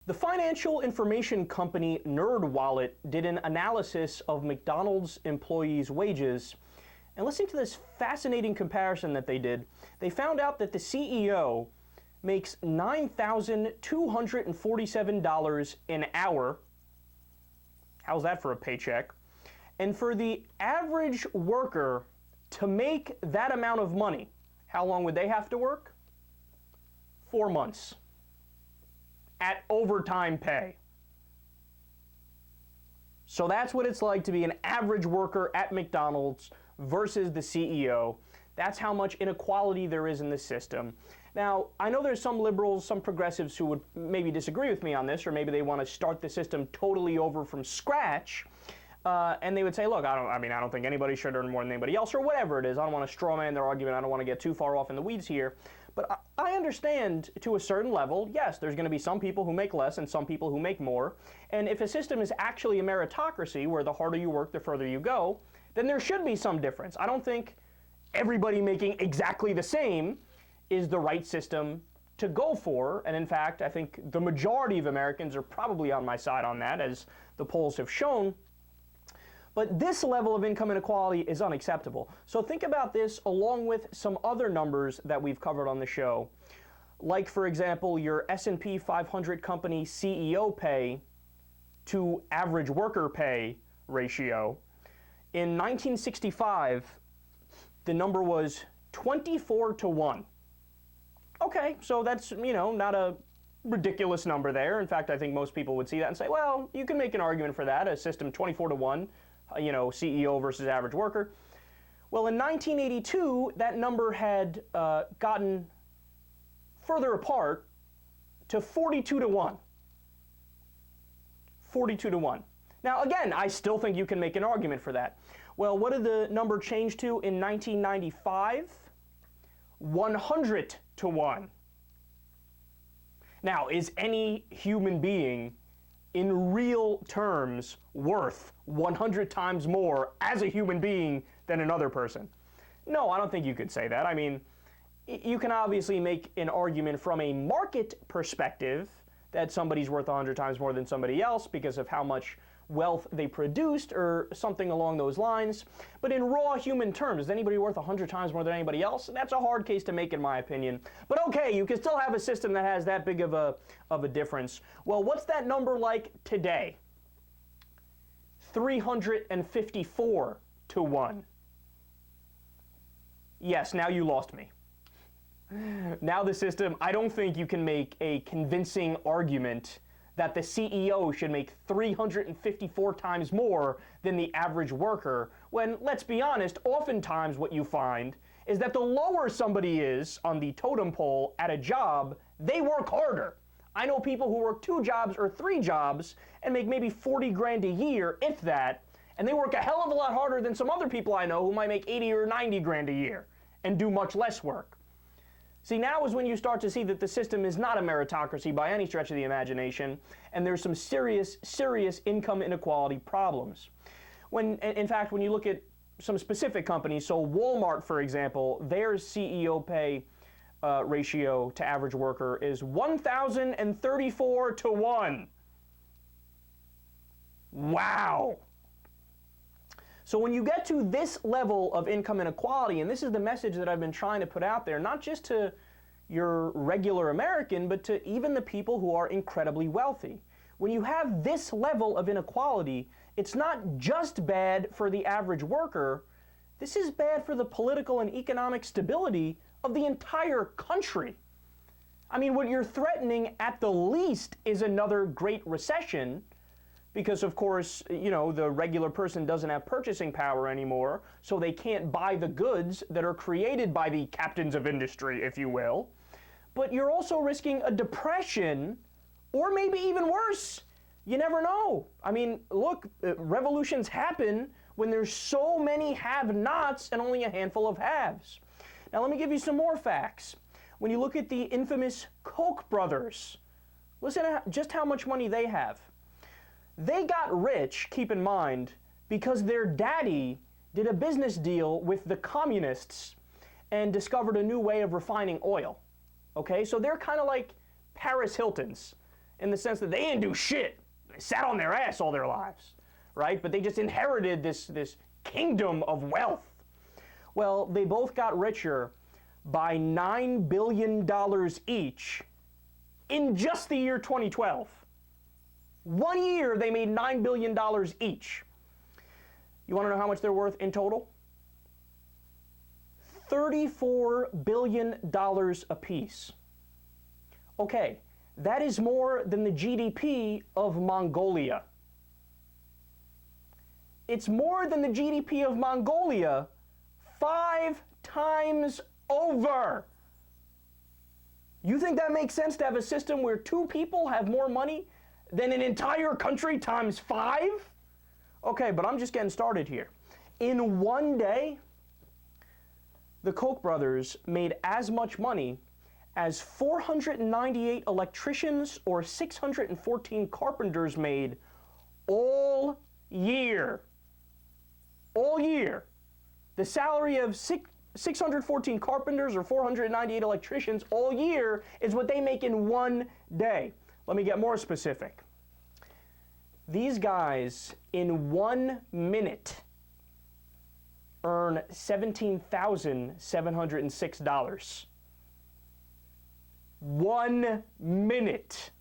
The financial information company NerdWallet did an analysis of McDonald's employees' wages, and listening to this fascinating comparison that they did, they found out that the CEO makes $9,247 an hour. How's that for a paycheck? And for the average worker to make that amount of money, how long would they have to work? 4 months. At overtime pay. So that's what it's like to be an average worker at McDonald's versus the CEO. That's how much inequality there is in the system. Now, I know there's some liberals, some progressives who would maybe disagree with me on this, or maybe they want to start the system totally over from scratch. And they would say, look, I don't think anybody should earn more than anybody else, or whatever it is. I don't want to straw man their argument. I don't want to get too far off in the weeds here. But I understand to a certain level, yes, there's going to be some people who make less and some people who make more. And if a system is actually a meritocracy, where the harder you work, the further you go, then there should be some difference. I don't think everybody making exactly the same is the right system to go for. And in fact, I think the majority of Americans are probably on my side on that, as the polls have shown. But this level of income inequality is unacceptable. So think about this along with some other numbers that we've covered on the show. Like, for example, your S&P 500 company CEO pay to average worker pay ratio. In 1965, the number was 24-1. Okay, so that's, not a ridiculous number there. In fact, I think most people would see that and say, well, you can make an argument for that, a system 24-1. CEO versus average worker. Well, in 1982, that number had gotten further apart to 42-1. 42-1. Now, again, I still think you can make an argument for that. Well, what did the number change to in 1995? 100-1. Now, is any human being in real terms worth 100 times more as a human being than another person? No, I don't think you could say that. I mean, you can obviously make an argument from a market perspective that somebody's worth 100 times more than somebody else because of how much wealth they produced or something along those lines. But in raw human terms, is anybody worth 100 times more than anybody else? That's a hard case to make, in my opinion. But okay, you can still have a system that has that big of a difference. Well, what's that number like today? 354-1. Yes, now you lost me. Now the system, I don't think you can make a convincing argument that the CEO should make 354 times more than the average worker, when, let's be honest, oftentimes what you find is that the lower somebody is on the totem pole at a job, they work harder. I know people who work 2 jobs or 3 jobs and make maybe 40 grand a year, if that, and they work a hell of a lot harder than some other people I know who might make 80 or 90 grand a year and do much less work. See, now is when you start to see that the system is not a meritocracy by any stretch of the imagination, and there's some serious, serious income inequality problems. In fact, when you look at some specific companies, so Walmart, for example, their CEO pay ratio to average worker is 1,034-1. Wow. So when you get to this level of income inequality, and this is the message that I've been trying to put out there, not just to your regular American, but to even the people who are incredibly wealthy. When you have this level of inequality, it's not just bad for the average worker, this is bad for the political and economic stability of the entire country. I mean, what you're threatening at the least is another Great Recession, because, of course, the regular person doesn't have purchasing power anymore, so they can't buy the goods that are created by the captains of industry, if you will. But you're also risking a depression, or maybe even worse. You never know. I mean, look, revolutions happen when there's so many have-nots and only a handful of haves. Now, let me give you some more facts. When you look at the infamous Koch brothers, listen to just how much money they have. They got rich, keep in mind, because their daddy did a business deal with the communists and discovered a new way of refining oil. Okay, so they're kind of like Paris Hiltons. in the sense that they didn't do shit. They sat on their ass all their lives, right? But they just inherited this kingdom of wealth. Well, they both got richer by $9 billion each in just the year 2012. 1 year, they made $9 billion each. You want to know how much they're worth in total? $34 billion apiece. Okay, that is more than the GDP of Mongolia. It's more than the GDP of Mongolia 5 times over. You think that makes sense to have a system where 2 people have more money than an entire country times 5? Okay, but I'm just getting started here. In 1 day, the Koch brothers made as much money as 498 electricians or 614 carpenters made all year. All year. The salary of 614 carpenters or 498 electricians all year is what they make in 1 day. Let me get more specific. These guys in 1 minute earn $17,706. 1 minute.